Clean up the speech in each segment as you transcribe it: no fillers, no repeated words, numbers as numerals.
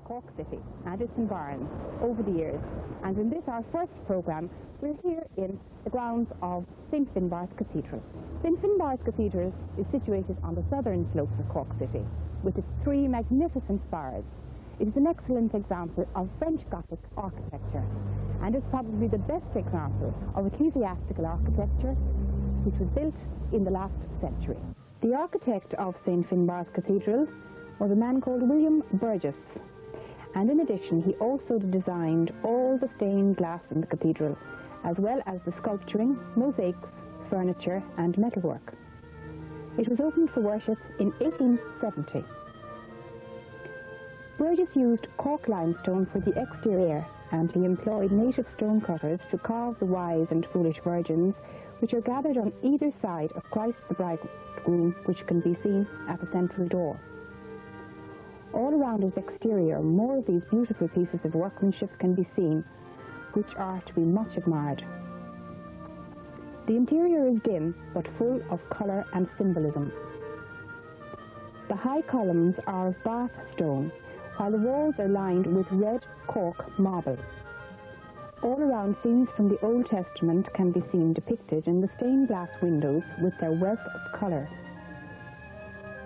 Cork City and its environs over the years, and in this, our first programme, we're here in the grounds of St Finbarr's Cathedral. St Finbarr's Cathedral is situated on the southern slopes of Cork City, with its three magnificent spires. It is an excellent example of French Gothic architecture, and is probably the best example of ecclesiastical architecture which was built in the last century. The architect of St Finbarr's Cathedral was a man called William Burgess, and in addition he also designed all the stained glass in the cathedral, as well as the sculpturing, mosaics, furniture and metalwork. It was opened for worship in 1870. Burgess used Cork limestone for the exterior, and he employed native stone cutters to carve the wise and foolish virgins, which are gathered on either side of Christ the bridegroom, which can be seen at the central door. All around his exterior, more of these beautiful pieces of workmanship can be seen, which are to be much admired. The interior is dim, but full of colour and symbolism. The high columns are of Bath stone, while the walls are lined with red Cork marble. All around, scenes from the Old Testament can be seen depicted in the stained glass windows with their wealth of colour.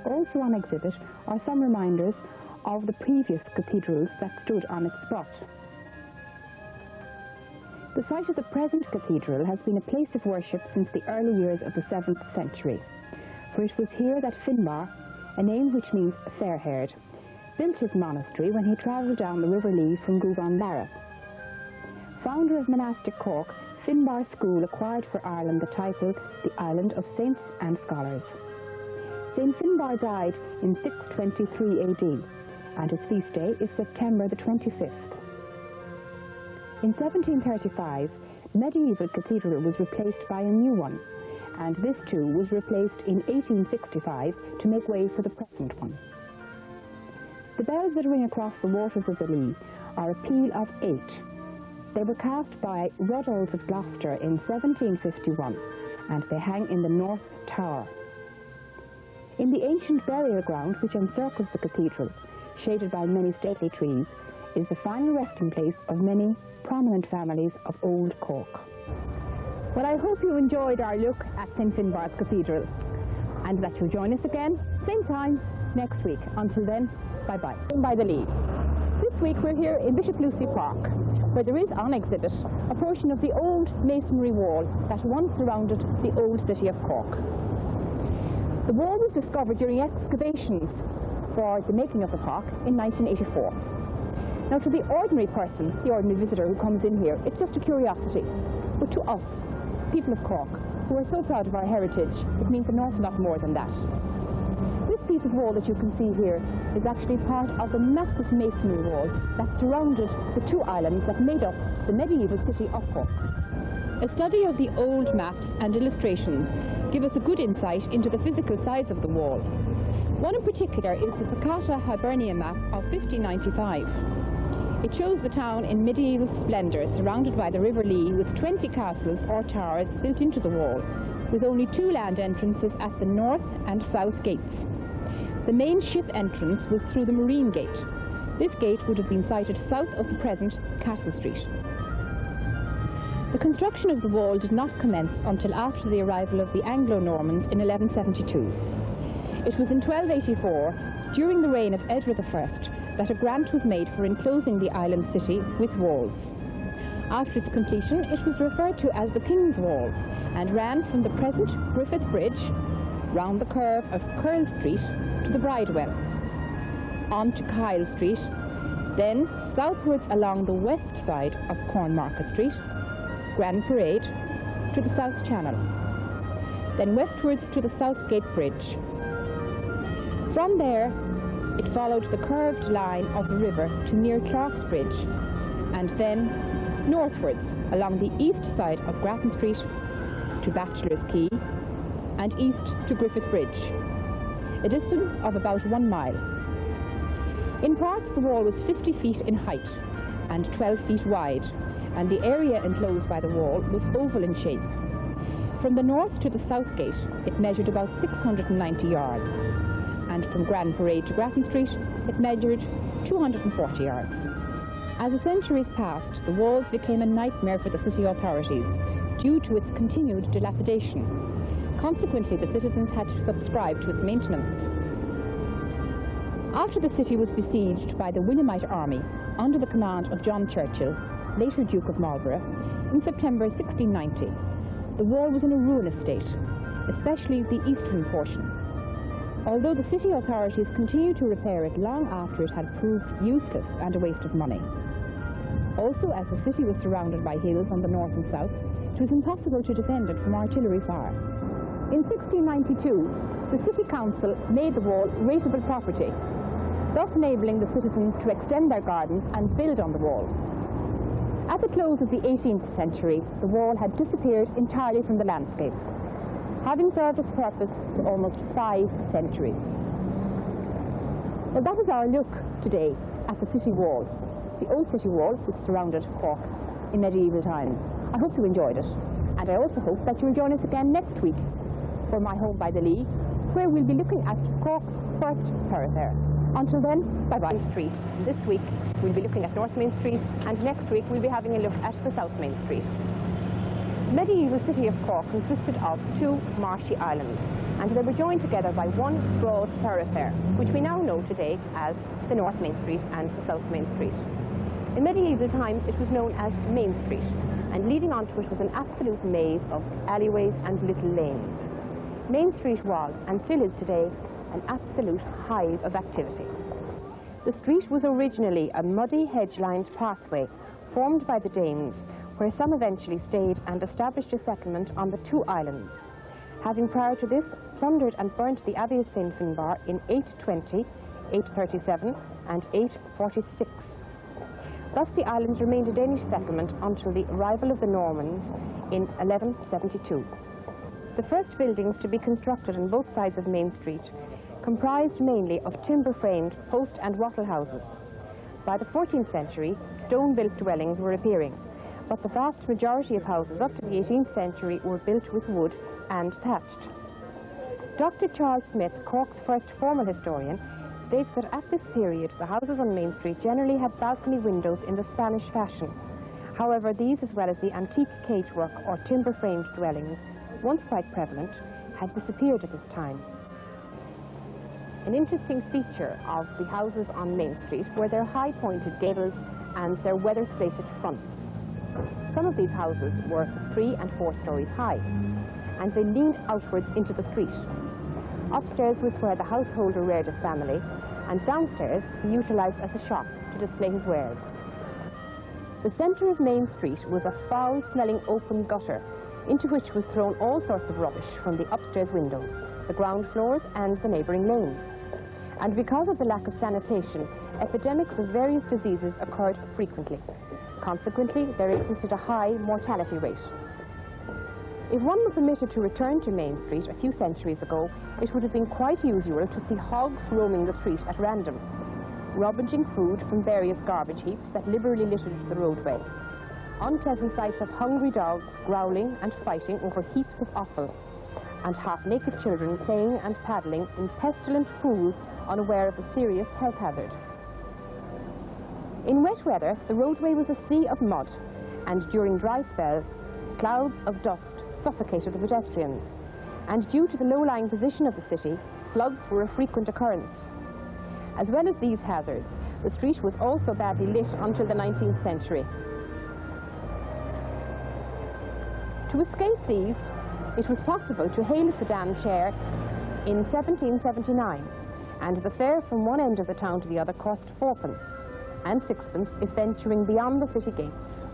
Also on exhibit are some reminders of the previous cathedrals that stood on its spot. The site of the present cathedral has been a place of worship since the early years of the 7th century, for it was here that Finbar, a name which means fair-haired, built his monastery when he travelled down the River Lee from Gougane. Founder of monastic Cork, Finbar's school acquired for Ireland the title the Island of Saints and Scholars. St Finbar died in 623 AD, and his feast day is September the 25th. In 1735, the medieval cathedral was replaced by a new one, and this too was replaced in 1865 to make way for the present one. The bells that ring across the waters of the Lee are a peal of 8. They were cast by Rudolph of Gloucester in 1751, and they hang in the North Tower. In the ancient burial ground which encircles the cathedral, shaded by many stately trees, is the final resting place of many prominent families of Old Cork. Well, I hope you enjoyed our look at St Finbarr's Cathedral, and that you'll join us again, same time, next week. Until then, bye-bye. By the Lee. This week we're here in Bishop Lucy Park, where there is on exhibit a portion of the old masonry wall that once surrounded the old city of Cork. The wall was discovered during excavations for the making of the park in 1984. Now, to the ordinary person, the ordinary visitor who comes in here, it's just a curiosity. But to us, people of Cork, who are so proud of our heritage, it means an awful lot more than that. This piece of wall that you can see here is actually part of the massive masonry wall that surrounded the two islands that made up the medieval city of Cork. A study of the old maps and illustrations give us a good insight into the physical size of the wall. One in particular is the Picata Hibernia map of 1595. It shows the town in medieval splendour, surrounded by the River Lee, with 20 castles or towers built into the wall, with only 2 land entrances at the north and south gates. The main ship entrance was through the Marine Gate. This gate would have been sited south of the present Castle Street. The construction of the wall did not commence until after the arrival of the Anglo-Normans in 1172. It was in 1284, during the reign of Edward I, that a grant was made for enclosing the island city with walls. After its completion, it was referred to as the King's Wall and ran from the present Griffith Bridge, round the curve of Curl Street to the Bridewell, on to Kyle Street, then southwards along the west side of Cornmarket Street, Grand Parade, to the South Channel, then westwards to the Southgate Bridge. From there, it followed the curved line of the river to near Clark's Bridge, and then northwards along the east side of Grattan Street to Bachelor's Quay, and east to Griffith Bridge, a distance of about 1 mile. In parts, the wall was 50 feet in height and 12 feet wide, and the area enclosed by the wall was oval in shape. From the north to the south gate, it measured about 690 yards, and from Grand Parade to Grattan Street, it measured 240 yards. As the centuries passed, the walls became a nightmare for the city authorities due to its continued dilapidation. Consequently, the citizens had to subscribe to its maintenance. After the city was besieged by the Williamite army under the command of John Churchill, later Duke of Marlborough, in September 1690, the wall was in a ruinous state, especially the eastern portion. Although the city authorities continued to repair it long after it had proved useless and a waste of money. Also, as the city was surrounded by hills on the north and south, it was impossible to defend it from artillery fire. In 1692, the City Council made the wall rateable property, thus enabling the citizens to extend their gardens and build on the wall. At the close of the 18th century, the wall had disappeared entirely from the landscape, having served its purpose for almost 5 centuries. Well, that was our look today at the city wall, the old city wall which surrounded Cork in medieval times. I hope you enjoyed it, and I also hope that you'll join us again next week for My Home by the Lee, where we'll be looking at Cork's first thoroughfare. Until then, bye-bye. Street. This week we'll be looking at North Main Street, and next week we'll be having a look at the South Main Street. The medieval city of Cork consisted of 2 marshy islands, and they were joined together by one broad thoroughfare, which we now know today as the North Main Street and the South Main Street. In medieval times it was known as Main Street, and leading onto it was an absolute maze of alleyways and little lanes. Main Street was, and still is today, an absolute hive of activity. The street was originally a muddy hedge-lined pathway formed by the Danes, where some eventually stayed and established a settlement on the 2 islands, having prior to this plundered and burnt the Abbey of St. Finbar in 820, 837 and 846. Thus the islands remained a Danish settlement until the arrival of the Normans in 1172. The first buildings to be constructed on both sides of Main Street comprised mainly of timber-framed post and wattle houses. By the 14th century, stone-built dwellings were appearing, but the vast majority of houses up to the 18th century were built with wood and thatched. Dr. Charles Smith, Cork's first formal historian, states that at this period the houses on Main Street generally had balcony windows in the Spanish fashion. However, these, as well as the antique cagework or timber-framed dwellings, once quite prevalent, had disappeared at this time. An interesting feature of the houses on Main Street were their high-pointed gables and their weather-slated fronts. Some of these houses were 3 and 4 stories high, and they leaned outwards into the street. Upstairs was where the householder reared his family, and downstairs he utilised as a shop to display his wares. The centre of Main Street was a foul-smelling open gutter, into which was thrown all sorts of rubbish from the upstairs windows, the ground floors and the neighbouring lanes. And because of the lack of sanitation, epidemics of various diseases occurred frequently. Consequently, there existed a high mortality rate. If one were permitted to return to Main Street a few centuries ago, it would have been quite usual to see hogs roaming the street at random, rummaging food from various garbage heaps that liberally littered the roadway. Unpleasant sights of hungry dogs growling and fighting over heaps of offal, and half-naked children playing and paddling in pestilent pools unaware of a serious health hazard. In wet weather, the roadway was a sea of mud, and during dry spell, clouds of dust suffocated the pedestrians, and due to the low-lying position of the city, floods were a frequent occurrence. As well as these hazards, the street was also badly lit until the 19th century. To escape these, it was possible to hail a sedan chair in 1779, and the fare from one end of the town to the other cost 4pence, and 6pence if venturing beyond the city gates.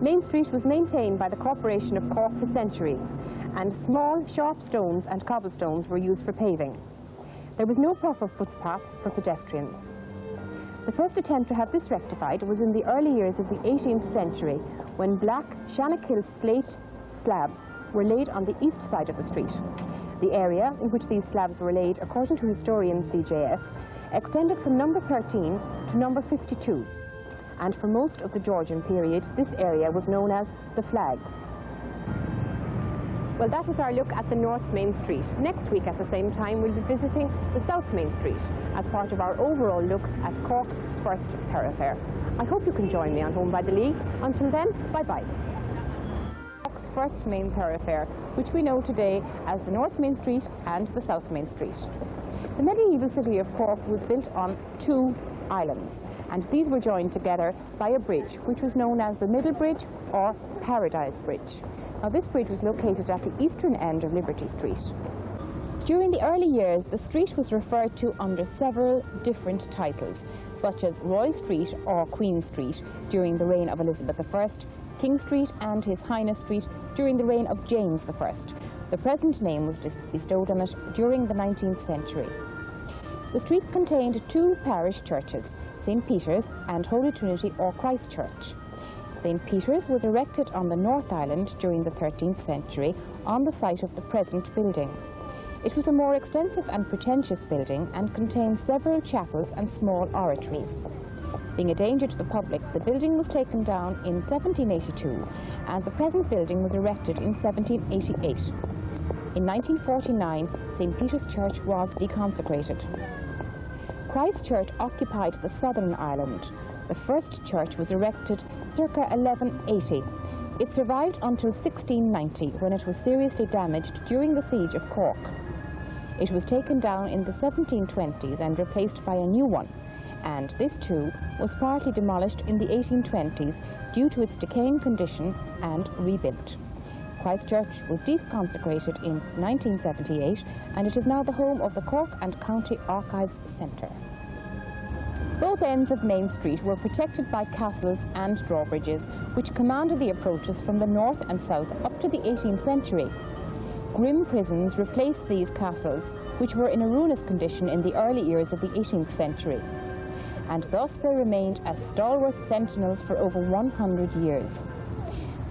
Main Street was maintained by the Corporation of Cork for centuries, and small, sharp stones and cobblestones were used for paving. There was no proper footpath for pedestrians. The first attempt to have this rectified was in the early years of the 18th century, when black Shannakill slate slabs were laid on the east side of the street. The area in which these slabs were laid, according to historian CJF, extended from number 13 to number 52, and for most of the Georgian period, this area was known as the Flags. Well, that was our look at the North Main Street. Next week at the same time we'll be visiting the South Main Street as part of our overall look at Cork's first thoroughfare. I hope you can join me on Home by the Lee. Until then, bye-bye. Cork's first main thoroughfare, which we know today as the North Main Street and the South Main Street. The medieval city of Cork was built on two islands, and these were joined together by a bridge which was known as the Middle Bridge or Paradise Bridge. Now, this bridge was located at the eastern end of Liberty Street. During the early years, the street was referred to under several different titles, such as Royal Street or Queen Street during the reign of Elizabeth I, King Street and His Highness Street during the reign of James I. The present name was bestowed on it during the 19th century. The street contained two parish churches, St. Peter's and Holy Trinity or Christ Church. St. Peter's was erected on the North Island during the 13th century on the site of the present building. It was a more extensive and pretentious building and contained several chapels and small oratories. Being a danger to the public, the building was taken down in 1782 and the present building was erected in 1788. In 1949, St. Peter's Church was deconsecrated. Christ Church occupied the southern island. The first church was erected circa 1180. It survived until 1690, when it was seriously damaged during the siege of Cork. It was taken down in the 1720s and replaced by a new one, and this too was partly demolished in the 1820s due to its decaying condition and rebuilt. Christ Church was deconsecrated in 1978 and it is now the home of the Cork and County Archives Centre. Both ends of Main Street were protected by castles and drawbridges which commanded the approaches from the north and south up to the 18th century. Grim prisons replaced these castles, which were in a ruinous condition in the early years of the 18th century, and thus they remained as stalwart sentinels for over 100 years.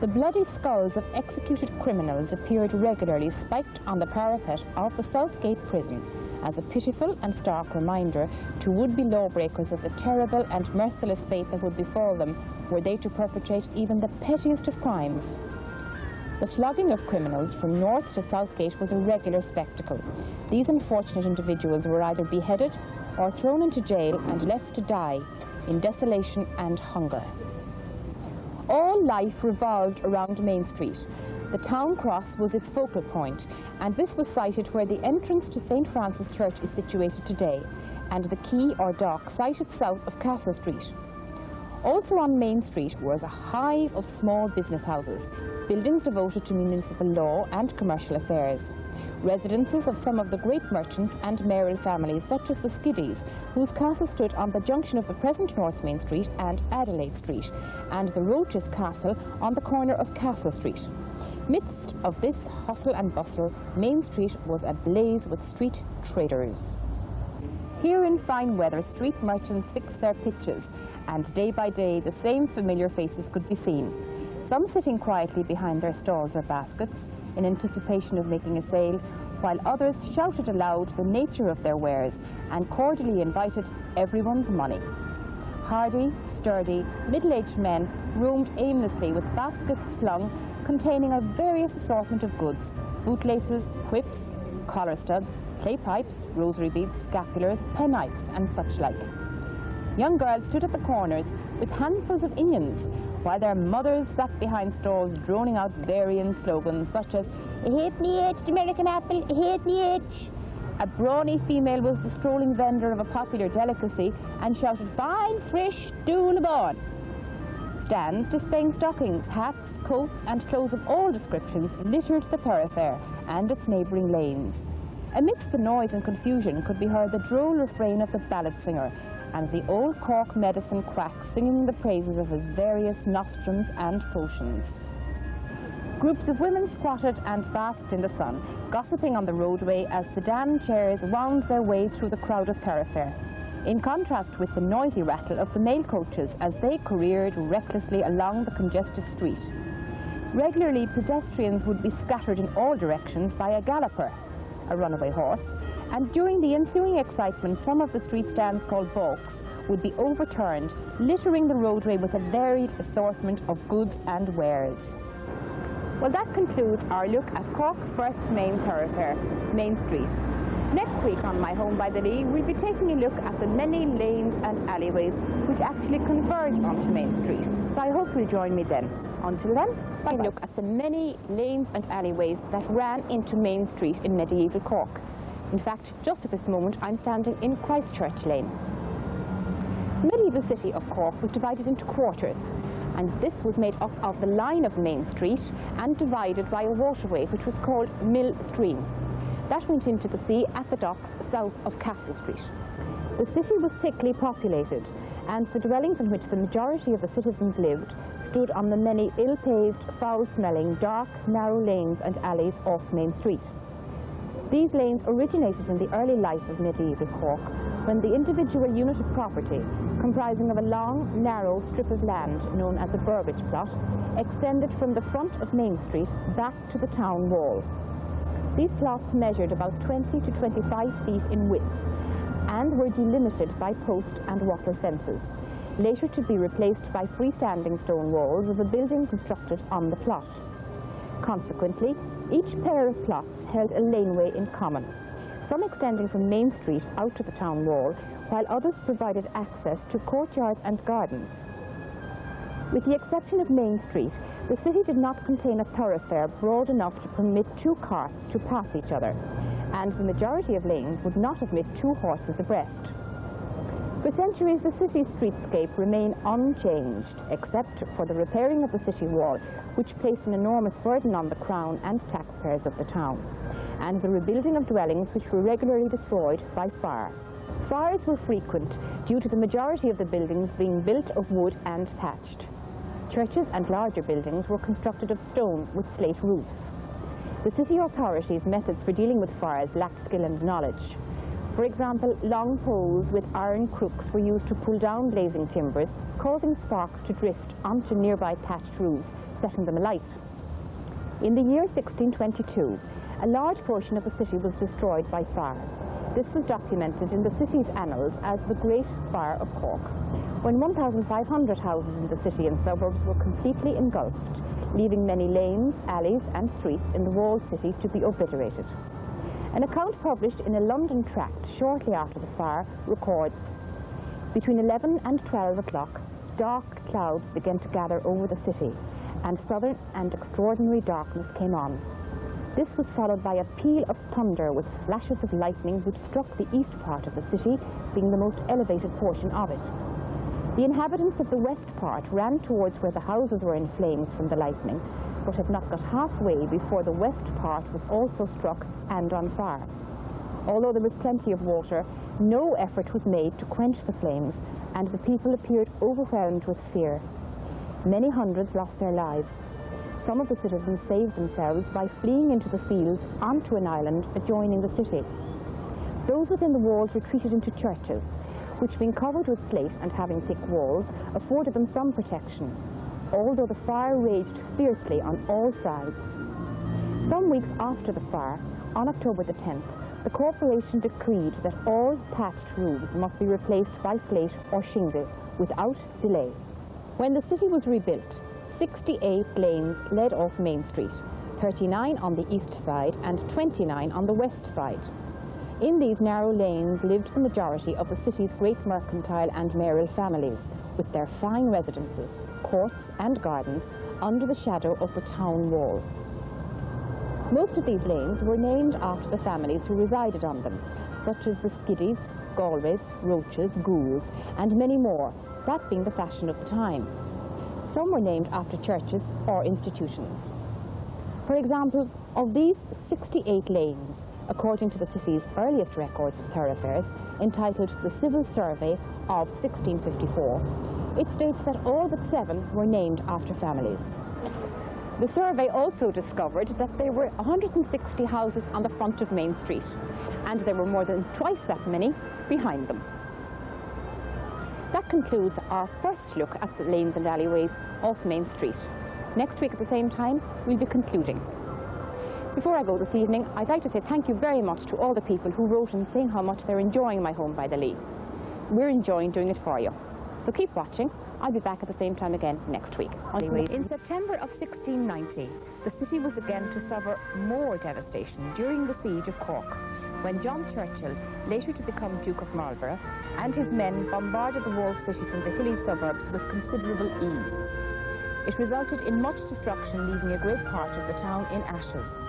The bloody skulls of executed criminals appeared regularly spiked on the parapet of the South Gate prison as a pitiful and stark reminder to would-be lawbreakers of the terrible and merciless fate that would befall them were they to perpetrate even the pettiest of crimes. The flogging of criminals from North to South Gate was a regular spectacle. These unfortunate individuals were either beheaded or thrown into jail and left to die in desolation and hunger. All life revolved around Main Street. The town cross was its focal point, and this was sited where the entrance to St. Francis Church is situated today, and the quay or dock sited south of Castle Street. Also on Main Street was a hive of small business houses, buildings devoted to municipal law and commercial affairs, residences of some of the great merchants and mayoral families such as the Skiddies, whose castle stood on the junction of the present North Main Street and Adelaide Street, and the Roaches Castle on the corner of Castle Street. Midst of this hustle and bustle, Main Street was ablaze with street traders. Here in fine weather, street merchants fixed their pitches, and day by day the same familiar faces could be seen. Some sitting quietly behind their stalls or baskets in anticipation of making a sale, while others shouted aloud the nature of their wares and cordially invited everyone's money. Hardy, sturdy, middle-aged men roamed aimlessly with baskets slung containing a various assortment of goods, bootlaces, whips, collar studs, clay pipes, rosary beads, scapulars, penknives and such like. Young girls stood at the corners with handfuls of onions, while their mothers sat behind stalls droning out varying slogans such as "A halfpenny each, the American apple, a halfpenny each." A brawny female was the strolling vendor of a popular delicacy and shouted "Fine, fresh, dool born." Stands displaying stockings, hats, coats and clothes of all descriptions littered the thoroughfare and its neighbouring lanes. Amidst the noise and confusion could be heard the droll refrain of the ballad singer and the old Cork medicine quack singing the praises of his various nostrums and potions. Groups of women squatted and basked in the sun, gossiping on the roadway as sedan chairs wound their way through the crowded thoroughfare, in contrast with the noisy rattle of the mail coaches as they careered recklessly along the congested street. Regularly, pedestrians would be scattered in all directions by a galloper, a runaway horse, and during the ensuing excitement, some of the street stands called balks would be overturned, littering the roadway with a varied assortment of goods and wares. Well, that concludes our look at Cork's first main thoroughfare, Main Street. Next week on My Home by the Lee, we'll be taking a look at the many lanes and alleyways which actually converge onto Main Street. So I hope you'll join me then. Until then, bye-bye. Look at the many lanes and alleyways that ran into Main Street in medieval Cork. In fact, just at this moment, I'm standing in Christchurch Lane. The medieval city of Cork was divided into quarters, and this was made up of the line of Main Street and divided by a waterway which was called Mill Stream. That went into the sea at the docks south of Castle Street. The city was thickly populated, and the dwellings in which the majority of the citizens lived stood on the many ill-paved, foul-smelling, dark, narrow lanes and alleys off Main Street. These lanes originated in the early life of medieval Cork, when the individual unit of property, comprising of a long, narrow strip of land known as a Burbage plot, extended from the front of Main Street back to the town wall. These plots measured about 20 to 25 feet in width and were delimited by post and wattle fences, later to be replaced by freestanding stone walls of a building constructed on the plot. Consequently, each pair of plots held a laneway in common, some extending from Main Street out to the town wall, while others provided access to courtyards and gardens. With the exception of Main Street, the city did not contain a thoroughfare broad enough to permit two carts to pass each other, and the majority of lanes would not admit two horses abreast. For centuries, the city's streetscape remained unchanged, except for the repairing of the city wall, which placed an enormous burden on the crown and taxpayers of the town, and the rebuilding of dwellings which were regularly destroyed by fire. Fires were frequent due to the majority of the buildings being built of wood and thatched. Churches and larger buildings were constructed of stone with slate roofs. The city authorities' methods for dealing with fires lacked skill and knowledge. For example, long poles with iron crooks were used to pull down blazing timbers, causing sparks to drift onto nearby thatched roofs, setting them alight. In the year 1622, a large portion of the city was destroyed by fire. This was documented in the city's annals as the Great Fire of Cork, when 1,500 houses in the city and suburbs were completely engulfed, leaving many lanes, alleys and streets in the walled city to be obliterated. An account published in a London tract shortly after the fire records, between 11 and 12 o'clock, dark clouds began to gather over the city, and sudden and extraordinary darkness came on. This was followed by a peal of thunder with flashes of lightning which struck the east part of the city, being the most elevated portion of it. The inhabitants of the west part ran towards where the houses were in flames from the lightning, but had not got halfway before the west part was also struck and on fire. Although there was plenty of water, no effort was made to quench the flames, and the people appeared overwhelmed with fear. Many hundreds lost their lives. Some of the citizens saved themselves by fleeing into the fields onto an island adjoining the city. Those within the walls retreated into churches, which, being covered with slate and having thick walls, afforded them some protection, although the fire raged fiercely on all sides. Some weeks after the fire, on October the 10th, the corporation decreed that all thatched roofs must be replaced by slate or shingle without delay. When the city was rebuilt, 68 lanes led off Main Street, 39 on the east side and 29 on the west side. In these narrow lanes lived the majority of the city's great mercantile and mayoral families, with their fine residences, courts and gardens under the shadow of the town wall. Most of these lanes were named after the families who resided on them, such as the Skiddies, Galways, Roaches, Goulds, and many more, that being the fashion of the time. Some were named after churches or institutions. For example, of these 68 lanes, according to the city's earliest records of thoroughfares, entitled the Civil Survey of 1654, it states that all but 7 were named after families. The survey also discovered that there were 160 houses on the front of Main Street, and there were more than twice that many behind them. That concludes our first look at the lanes and alleyways off Main Street. Next week at the same time, we'll be concluding. Before I go this evening, I'd like to say thank you very much to all the people who wrote in saying how much they're enjoying My Home by the Lee. We're enjoying doing it for you. So keep watching. I'll be back at the same time again next week. In September of 1690, the city was again to suffer more devastation during the siege of Cork, when John Churchill, later to become Duke of Marlborough, and his men bombarded the walled city from the hilly suburbs with considerable ease. It resulted in much destruction, leaving a great part of the town in ashes.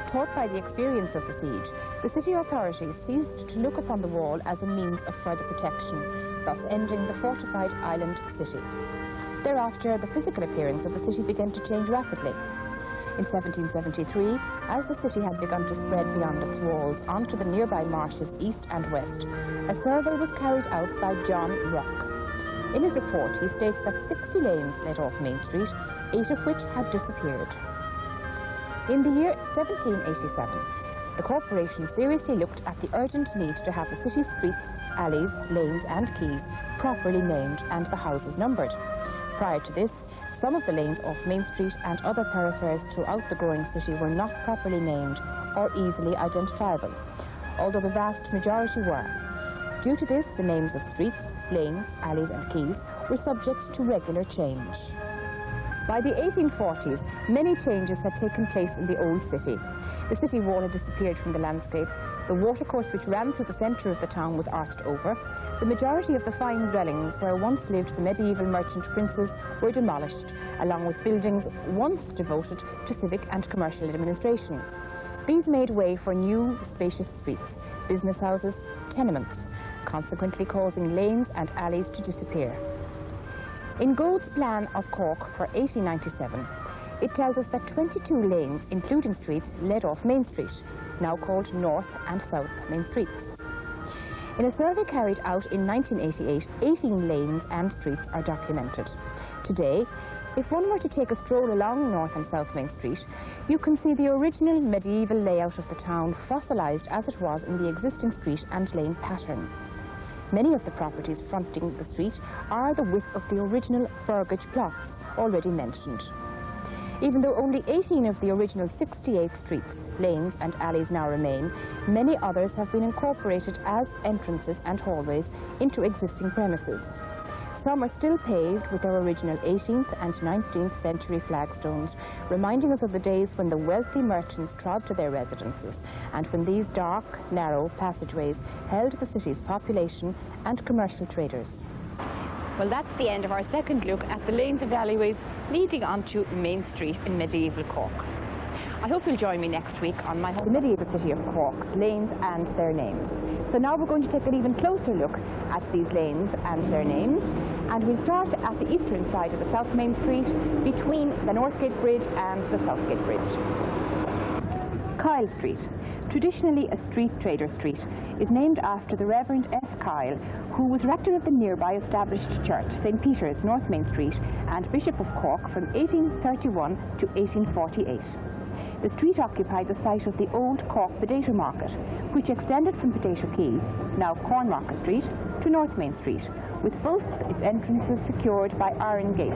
Taught by the experience of the siege, the city authorities ceased to look upon the wall as a means of further protection, thus ending the fortified island city. Thereafter, the physical appearance of the city began to change rapidly. In 1773, as the city had begun to spread beyond its walls onto the nearby marshes east and west, a survey was carried out by John Rock. In his report, he states that 60 lanes led off Main Street, 8 of which had disappeared. In the year 1787, the corporation seriously looked at the urgent need to have the city's streets, alleys, lanes and quays properly named and the houses numbered. Prior to this, some of the lanes off Main Street and other thoroughfares throughout the growing city were not properly named or easily identifiable, although the vast majority were. Due to this, the names of streets, lanes, alleys and quays were subject to regular change. By the 1840s, many changes had taken place in the old city. The city wall had disappeared from the landscape, the watercourse which ran through the centre of the town was arched over, the majority of the fine dwellings where once lived the medieval merchant princes were demolished, along with buildings once devoted to civic and commercial administration. These made way for new, spacious streets, business houses, tenements, consequently causing lanes and alleys to disappear. In Gold's plan of Cork for 1897, it tells us that 22 lanes, including streets, led off Main Street, now called North and South Main Streets. In a survey carried out in 1988, 18 lanes and streets are documented. Today, if one were to take a stroll along North and South Main Street, you can see the original medieval layout of the town fossilised as it was in the existing street and lane pattern. Many of the properties fronting the street are the width of the original burgage plots already mentioned. Even though only 18 of the original 68 streets, lanes and alleys now remain, many others have been incorporated as entrances and hallways into existing premises. Some are still paved with their original 18th and 19th century flagstones, reminding us of the days when the wealthy merchants trod to their residences and when these dark, narrow passageways held the city's population and commercial traders. Well, that's the end of our second look at the lanes and alleyways leading onto Main Street in medieval Cork. I hope you'll join me next week on my home, the medieval city of Cork's lanes and their names. So now we're going to take an even closer look at these lanes and their names, and we'll start at the eastern side of the South Main Street between the Northgate Bridge and the Southgate Bridge. Kyle Street, traditionally a street trader street, is named after the Reverend S. Kyle, who was rector of the nearby established church, St. Peter's, North Main Street, and Bishop of Cork from 1831 to 1848. The street occupied the site of the old Cork Potato Market, which extended from Potato Quay, now Cornmarket Street, to North Main Street, with both its entrances secured by iron gates.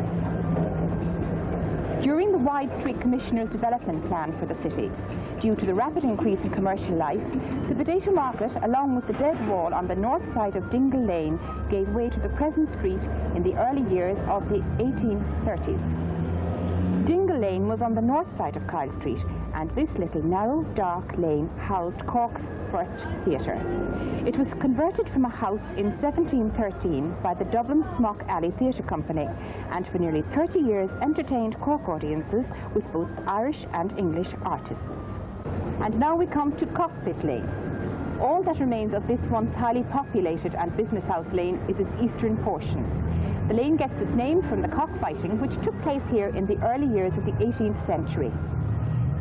During the Wide Street Commissioner's development plan for the city, due to the rapid increase in commercial life, the Potato Market, along with the dead wall on the north side of Dingle Lane, gave way to the present street in the early years of the 1830s. Dingle Lane was on the north side of Kyle Street, and this little narrow, dark lane housed Cork's first theatre. It was converted from a house in 1713 by the Dublin Smock Alley Theatre Company, and for nearly 30 years entertained Cork audiences with both Irish and English artists. And now we come to Cockpit Lane. All that remains of this once highly populated and business house lane is its eastern portion. The lane gets its name from the cockfighting which took place here in the early years of the 18th century.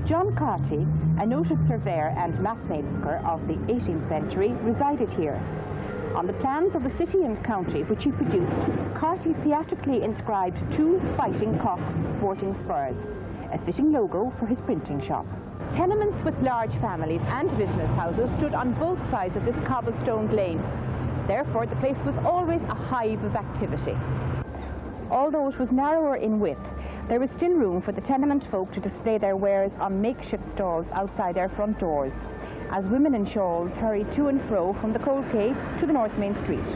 John Carty, a noted surveyor and mapmaker of the 18th century, resided here. On the plans of the city and county which he produced, Carty theatrically inscribed 2 fighting cocks sporting spurs, a fitting logo for his printing shop. Tenements with large families and business houses stood on both sides of this cobblestoned lane. Therefore, the place was always a hive of activity. Although it was narrower in width, there was still room for the tenement folk to display their wares on makeshift stalls outside their front doors, as women in shawls hurried to and fro from the Cold Quay to the North Main Street.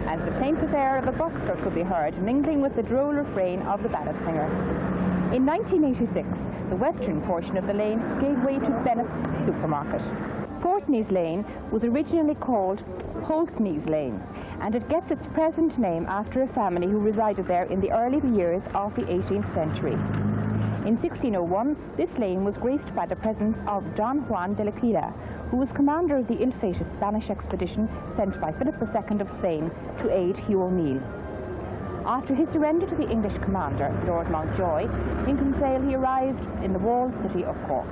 as the plaintive air of a busker could be heard mingling with the droll refrain of the ballad singer. In 1986, the western portion of the lane gave way to Bennett's supermarket. Portneys Lane was originally called Pulteney's Lane, and it gets its present name after a family who resided there in the early years of the 18th century. In 1601, this lane was graced by the presence of Don Juan de L'Aquila, who was commander of the ill-fated Spanish expedition sent by Philip II of Spain to aid Hugh O'Neill. After his surrender to the English commander, Lord Mountjoy, in Kinsale, he arrived in the walled city of Cork.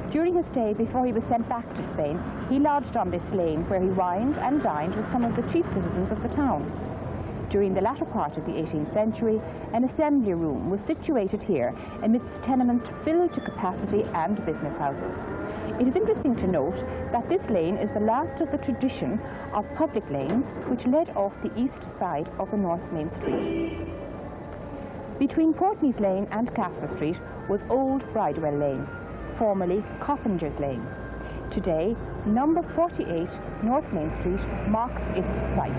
During his stay before he was sent back to Spain, he lodged on this lane where he wined and dined with some of the chief citizens of the town. During the latter part of the 18th century, an assembly room was situated here amidst tenements filled to capacity and business houses. It is interesting to note that this lane is the last of the tradition of public lanes which led off the east side of the North Main Street. Between Portneys Lane and Castle Street was Old Bridewell Lane, formerly Coffinger's Lane. Today, number 48 North Main Street marks its site.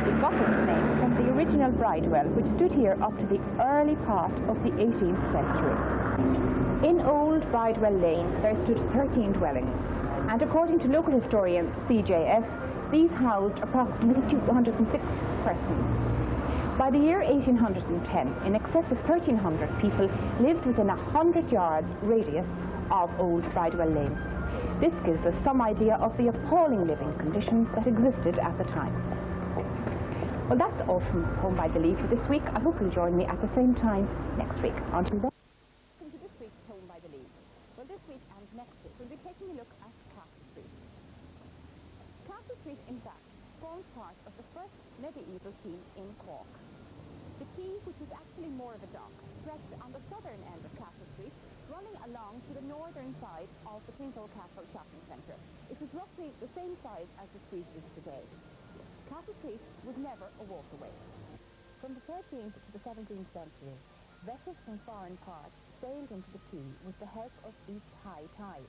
It got its name from the original Bridewell, which stood here up to the early part of the 18th century. In Old Bridewell Lane, there stood 13 dwellings, and according to local historian C.J.F., these housed approximately 206 persons. By the year 1810, in excess of 1,300 people lived within 100 yards radius of Old Bridewell Lane. This gives us some idea of the appalling living conditions that existed at the time. Well, that's all from Home by the Lee for this week. I hope you'll join me at the same time next week. Until then. Welcome to this week's Home by the Lee. Well, this week and next week we'll be taking a look at Castle Street. Castle Street, in fact, forms part of the first medieval quay in Cork. The quay, which was actually more of a dock, stretched on the southern end of Castle Street, running along to the northern side of the Kingsole Castle shopping centre. It was roughly the same size as the street is today. Castle Street was never a walkaway. From the 13th to the 17th century, vessels from foreign parts sailed into the quay with the help of each high tide.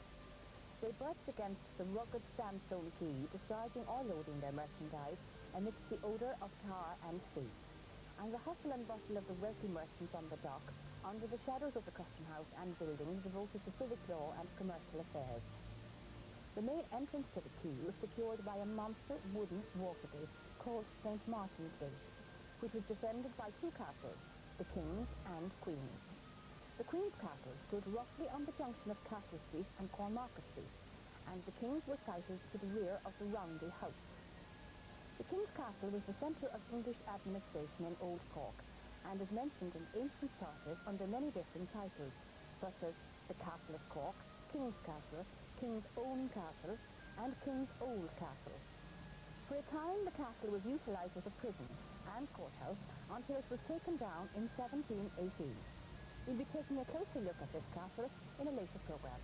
They brushed against the rugged sandstone quay, discharging or loading their merchandise amidst the odour of tar and sea. And the hustle and bustle of the wealthy merchants on the dock, under the shadows of the custom house and buildings devoted to civic law and commercial affairs. The main entrance to the quay was secured by a monster wooden water gate called St. Martin's Gate, which was defended by two castles, the King's and Queen's. The Queen's Castle stood roughly on the junction of Castle Street and Cornmarket Street, and the King's was sited to the rear of the Roundy House. The King's Castle was the centre of English administration in Old Cork, and is mentioned in ancient sources under many different titles, such as the Castle of Cork, King's Castle, King's Own Castle, and King's Old Castle. For a time, the castle was utilised as a prison and courthouse until it was taken down in 1718. We'll be taking a closer look at this castle in a later programme.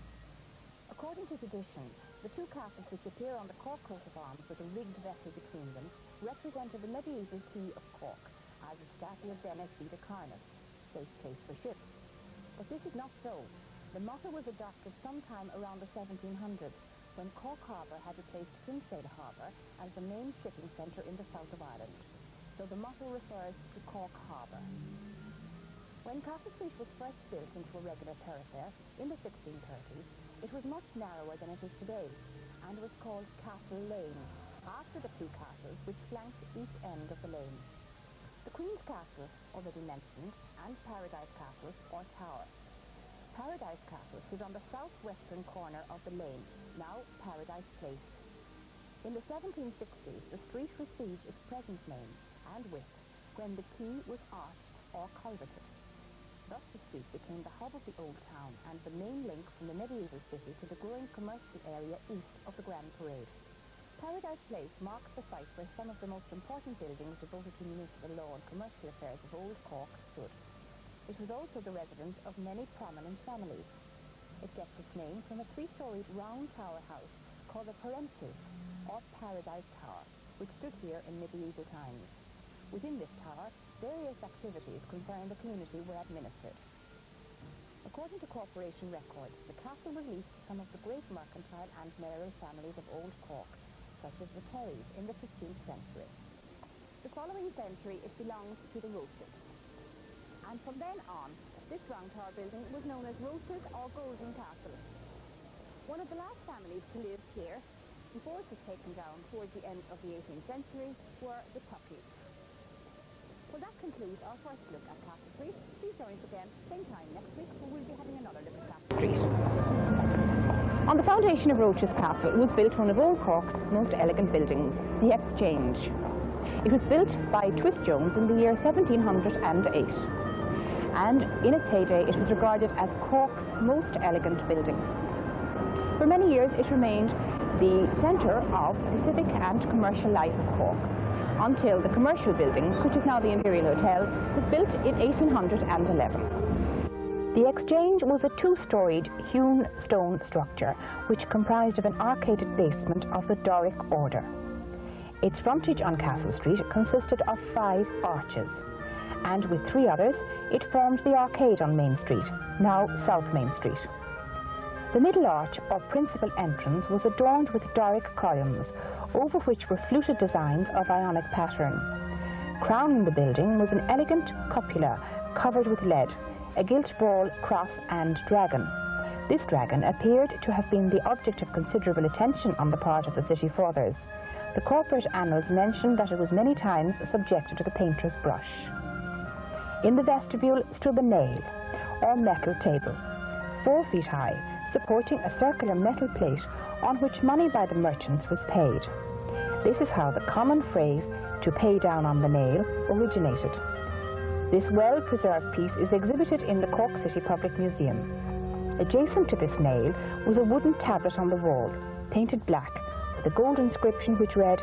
According to tradition, the two castles which appear on the Cork coat of arms with a rigged vessel between them represented the medieval quay of Cork, as the statue of Dennis be the Carnus, safe place for ships. But this is not so. The motto was adopted sometime around the 1700s, when Cork Harbour had replaced Kinsale Harbour as the main shipping centre in the south of Ireland. So the motto refers to Cork Harbour. When Castle Street was first built into a regular thoroughfare in the 1630s, it was much narrower than it is today, and was called Castle Lane, after the two castles which flanked each end of the lane. The Queen's Castle, already mentioned, and Paradise Castle, or Tower. Paradise Castle stood on the southwestern corner of the lane, now Paradise Place. In the 1760s, the street received its present name and width when the quay was arched or culverted. Thus the street became the hub of the old town and the main link from the medieval city to the growing commercial area east of the Grand Parade. Paradise Place marks the site where some of the most important buildings devoted to municipal law and commercial affairs of Old Cork stood. It was also the residence of many prominent families. It gets its name from a three-storied round tower house called the Parentis, or Paradise Tower, which stood here in medieval times. Within this tower, various activities concerning the community were administered. According to corporation records, the castle was leased to some of the great mercantile and mayoral families of Old Cork, such as the Terrys in the 15th century. the following century it belonged to the Roaches. And from then on, this round tower building was known as Roaches or Golden Castle. One of the last families to live here, before it was taken down towards the end of the 18th century, were the Tuckeys. Well, that concludes our first look at Castle Street. Please join us again, same time next week, where we'll be having another look at Castle Street. On the foundation of Roaches Castle was built one of old Cork's most elegant buildings, the Exchange. It was built by Twist Jones in the year 1708. And in its heyday it was regarded as Cork's most elegant building. For many years it remained the centre of the civic and commercial life of Cork, until the commercial buildings, which is now the Imperial Hotel, was built in 1811. The Exchange was a two-storied hewn stone structure which comprised of an arcaded basement of the Doric order. Its frontage on Castle Street consisted of 5 arches, and with 3 others it formed the arcade on Main Street, now South Main Street. The middle arch, or principal entrance, was adorned with Doric columns, over which were fluted designs of Ionic pattern. Crowning the building was an elegant cupola covered with lead, a gilt ball, cross and dragon. This dragon appeared to have been the object of considerable attention on the part of the city fathers. The corporate annals mention that it was many times subjected to the painter's brush. In the vestibule stood the nail, or metal table, 4 feet high, supporting a circular metal plate on which money by the merchants was paid. This is how the common phrase, "to pay down on the nail," originated. This well-preserved piece is exhibited in the Cork City Public Museum. Adjacent to this nail was a wooden tablet on the wall, painted black, with a gold inscription which read,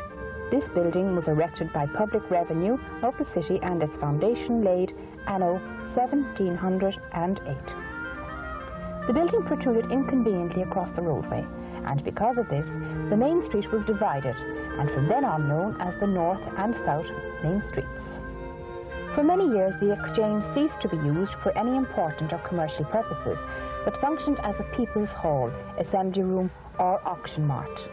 "This building was erected by public revenue of the city and its foundation laid anno 1708. The building protruded inconveniently across the roadway, and because of this, the Main Street was divided, and from then on known as the North and South Main Streets. For many years, the Exchange ceased to be used for any important or commercial purposes, but functioned as a people's hall, assembly room, or auction mart.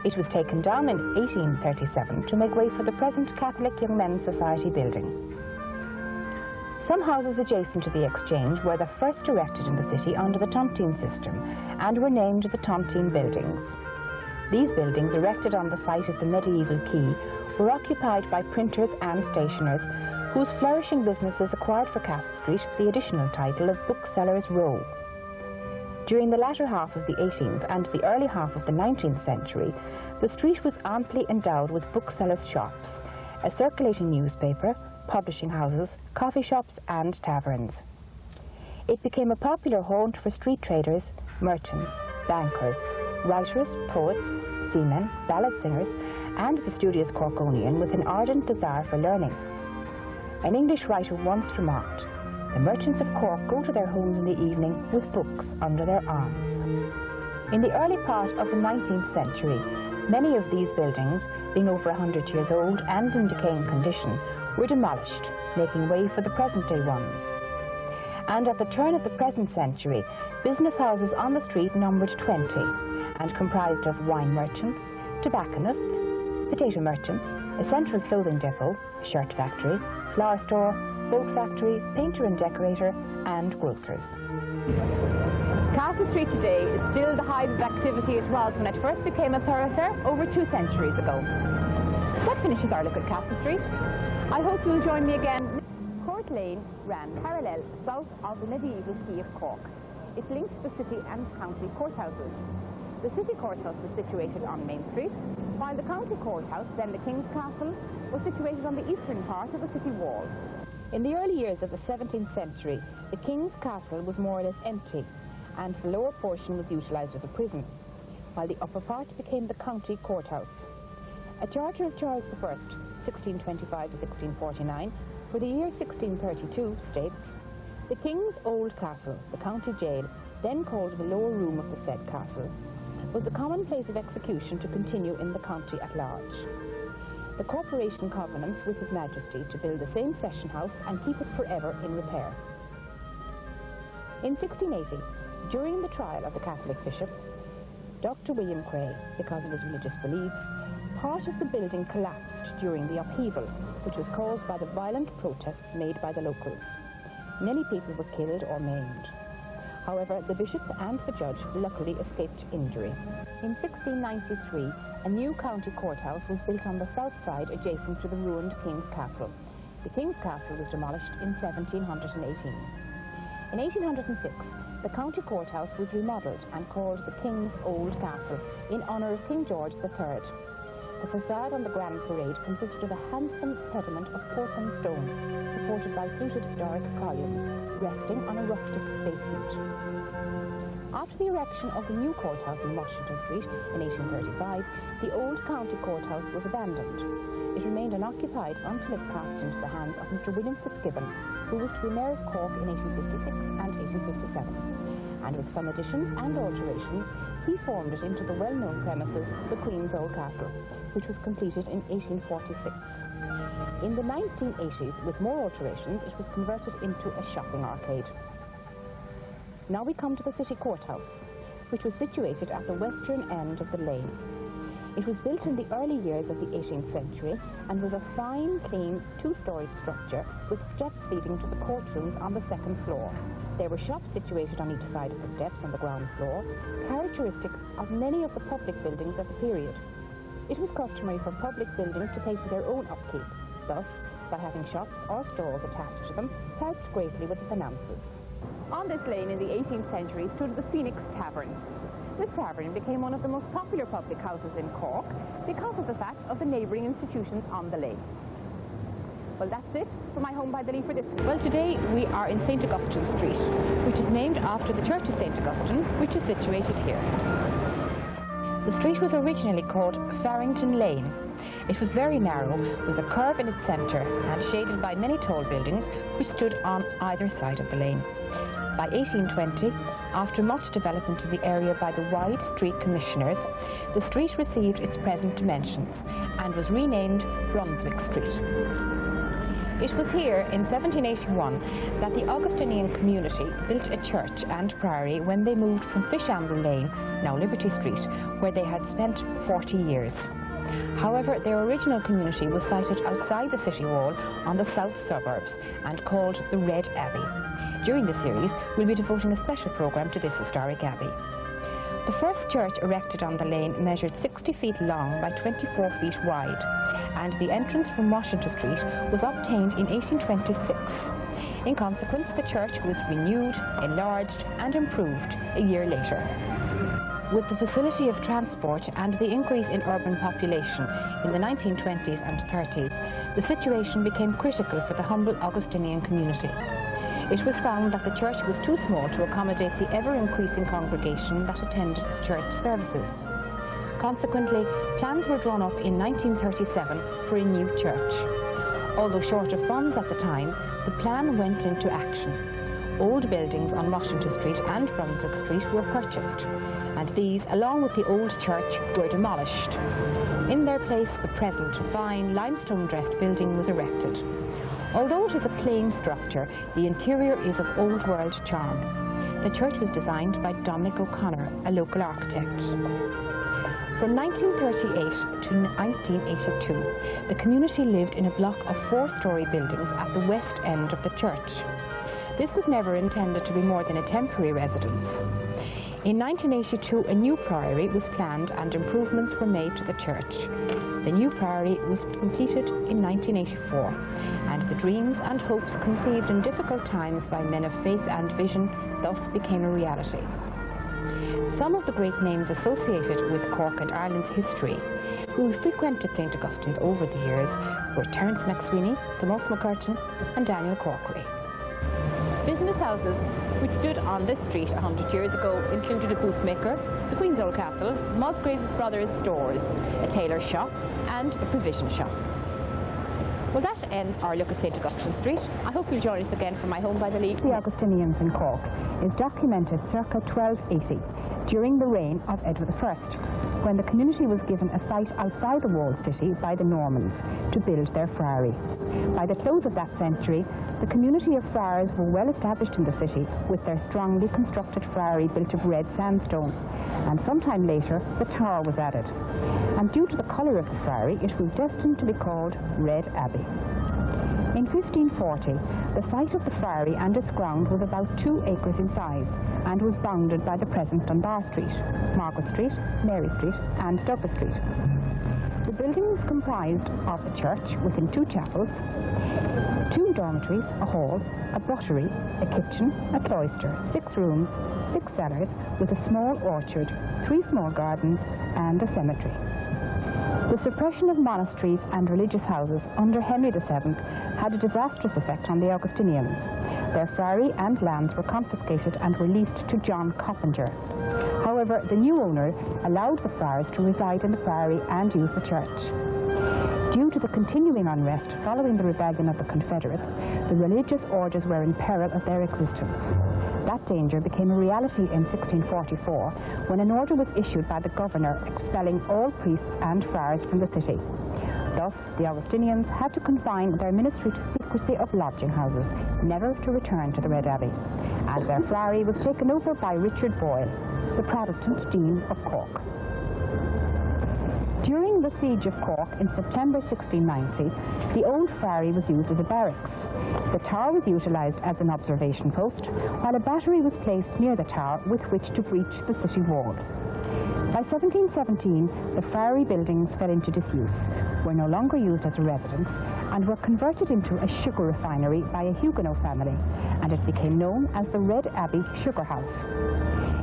It was taken down in 1837 to make way for the present Catholic Young Men's Society building. Some houses adjacent to the Exchange were the first erected in the city under the tontine system and were named the tontine buildings. These buildings, erected on the site of the medieval quay, were occupied by printers and stationers whose flourishing businesses acquired for Castle Street the additional title of Booksellers' Row. During the latter half of the 18th and the early half of the 19th century, the street was amply endowed with booksellers' shops, a circulating newspaper, publishing houses, coffee shops and taverns. It became a popular haunt for street traders, merchants, bankers, writers, poets, seamen, ballad singers and the studious Corkonian with an ardent desire for learning. An English writer once remarked, "The merchants of Cork go to their homes in the evening with books under their arms." In the early part of the 19th century, many of these buildings, being over 100 years old and in decaying condition, were demolished, making way for the present-day ones. And at the turn of the present century, business houses on the street numbered 20 and comprised of wine merchants, tobacconists, potato merchants, a central clothing depot, shirt factory, flower store, boat factory, painter and decorator, and grocers. Castle Street today is still the hive of activity it was when it first became a thoroughfare over 2 centuries ago. That finishes our look at Castle Street. I hope you'll join me again. Court Lane ran parallel south of the medieval quay of Cork. It linked the city and county courthouses. The city courthouse was situated on Main Street, while the county courthouse, then the King's Castle, was situated on the eastern part of the city wall. In the early years of the 17th century, the King's Castle was more or less empty, and the lower portion was utilised as a prison, while the upper part became the county courthouse. A charter of Charles I, 1625 to 1649, for the year 1632 states, "The King's Old Castle, the county jail, then called the lower room of the said castle, was the common place of execution to continue in the county at large. The corporation covenants with His Majesty to build the same session house and keep it forever in repair." In 1680, during the trial of the Catholic bishop, Dr. William Cray, because of his religious beliefs, part of the building collapsed during the upheaval, which was caused by the violent protests made by the locals. Many people were killed or maimed. However, the bishop and the judge luckily escaped injury. In 1693, a new county courthouse was built on the south side adjacent to the ruined King's Castle. The King's Castle was demolished in 1718. In 1806, the county courthouse was remodelled and called the King's Old Castle in honour of King George III. The facade on the Grand Parade consisted of a handsome pediment of Portland stone, supported by fluted Doric columns, resting on a rustic basement. After the erection of the new courthouse in Washington Street in 1835, the old county courthouse was abandoned. It remained unoccupied until it passed into the hands of Mr. William Fitzgibbon, who was to be Mayor of Cork in 1856 and 1857. And with some additions and alterations, he formed it into the well-known premises, the Queen's Old Castle, which was completed in 1846. In the 1980s, with more alterations, it was converted into a shopping arcade. Now we come to the city courthouse, which was situated at the western end of the lane. It was built in the early years of the 18th century and was a fine, clean, two-storied structure with steps leading to the courtrooms on the second floor. There were shops situated on each side of the steps on the ground floor, characteristic of many of the public buildings of the period. It was customary for public buildings to pay for their own upkeep. Thus, by having shops or stalls attached to them, helped greatly with the finances. On this lane in the 18th century stood the Phoenix Tavern. This tavern became one of the most popular public houses in Cork because of the fact of the neighbouring institutions on the lane. Well, that's it for my Home by the Lee for this week. Well, today we are in St. Augustine Street, which is named after the Church of St. Augustine, which is situated here. The street was originally called Farrington Lane. It was very narrow, with a curve in its centre and shaded by many tall buildings which stood on either side of the lane. By 1820, after much development of the area by the Wide Street Commissioners, the street received its present dimensions and was renamed Brunswick Street. It was here in 1781 that the Augustinian community built a church and priory when they moved from Fishamble Lane, now Liberty Street, where they had spent 40 years. However, their original community was sited outside the city wall on the south suburbs and called the Red Abbey. During this series, we'll be devoting a special programme to this historic abbey. The first church erected on the lane measured 60 feet long by 24 feet wide, and the entrance from Washington Street was obtained in 1826. In consequence, the church was renewed, enlarged and improved a year later. With the facility of transport and the increase in urban population in the 1920s and 30s, the situation became critical for the humble Augustinian community. It was found that the church was too small to accommodate the ever-increasing congregation that attended the church services. Consequently, plans were drawn up in 1937 for a new church. Although short of funds at the time, the plan went into action. Old buildings on Washington Street and Brunswick Street were purchased, and these, along with the old church, were demolished. In their place, the present fine limestone-dressed building was erected. Although it is a plain structure, the interior is of old-world charm. The church was designed by Dominic O'Connor, a local architect. From 1938 to 1982, the community lived in a block of 4-storey buildings at the west end of the church. This was never intended to be more than a temporary residence. In 1982, a new priory was planned and improvements were made to the church. The new priory was completed in 1984, and the dreams and hopes conceived in difficult times by men of faith and vision thus became a reality. Some of the great names associated with Cork and Ireland's history who frequented St. Augustine's over the years were Terence McSweeney, Tomas McCurtain and Daniel Corkery. Business houses which stood on this street 100 years ago included a bootmaker, the Queen's Old Castle, Musgrave Brothers stores, a tailor's shop and a provision shop. Well, that ends our look at St. Augustine Street. I hope you'll join us again for my Home by the Lee. The Augustinians in Cork is documented circa 1280. during the reign of Edward I, when the community was given a site outside the walled city by the Normans to build their friary. By the close of that century, the community of friars were well established in the city with their strongly constructed friary built of red sandstone, and sometime later the tower was added. And due to the colour of the friary, it was destined to be called Red Abbey. In 1540, the site of the friary and its ground was about 2 acres in size and was bounded by the present Dunbar Street, Margaret Street, Mary Street and Douglas Street. The buildings comprised of the church within 2 chapels, 2 dormitories, a hall, a buttery, a kitchen, a cloister, 6 rooms, 6 cellars with a small orchard, 3 small gardens and a cemetery. The suppression of monasteries and religious houses under Henry VII had a disastrous effect on the Augustinians. Their friary and lands were confiscated and were leased to John Coppinger. However, the new owner allowed the friars to reside in the friary and use the church. Due to the continuing unrest following the rebellion of the Confederates, the religious orders were in peril of their existence. That danger became a reality in 1644 when an order was issued by the governor expelling all priests and friars from the city. Thus, the Augustinians had to confine their ministry to secrecy of lodging houses, never to return to the Red Abbey, and their friary was taken over by Richard Boyle, the Protestant Dean of Cork. During the siege of Cork in September 1690, the old friary was used as a barracks. The tower was utilised as an observation post, while a battery was placed near the tower with which to breach the city wall. By 1717, the friary buildings fell into disuse, were no longer used as a residence, and were converted into a sugar refinery by a Huguenot family, and it became known as the Red Abbey Sugar House.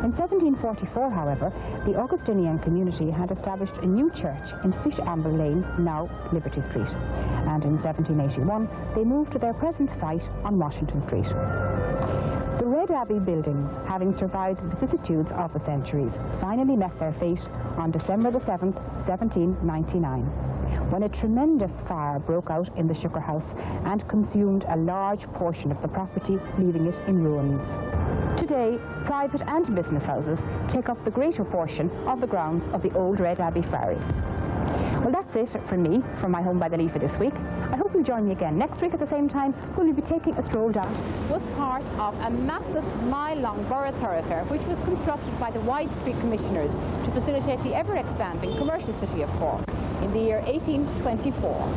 In 1744, however, the Augustinian community had established a new church in Fishamble Lane, now Liberty Street, and in 1781 they moved to their present site on Washington Street. The Red Abbey buildings, having survived the vicissitudes of the centuries, finally met their fate on December the 7th, 1799, when a tremendous fire broke out in the sugar house and consumed a large portion of the property, leaving it in ruins. Today, private and business houses take up the greater portion of the grounds of the old Red Abbey Friary. Well, that's it from me, from my home by the Lee for this week. I hope you'll join me again next week at the same time, when we'll be taking a stroll down. Was part of a massive mile-long borough thoroughfare which was constructed by the Wide Street Commissioners to facilitate the ever-expanding commercial city of Cork in the year 1824.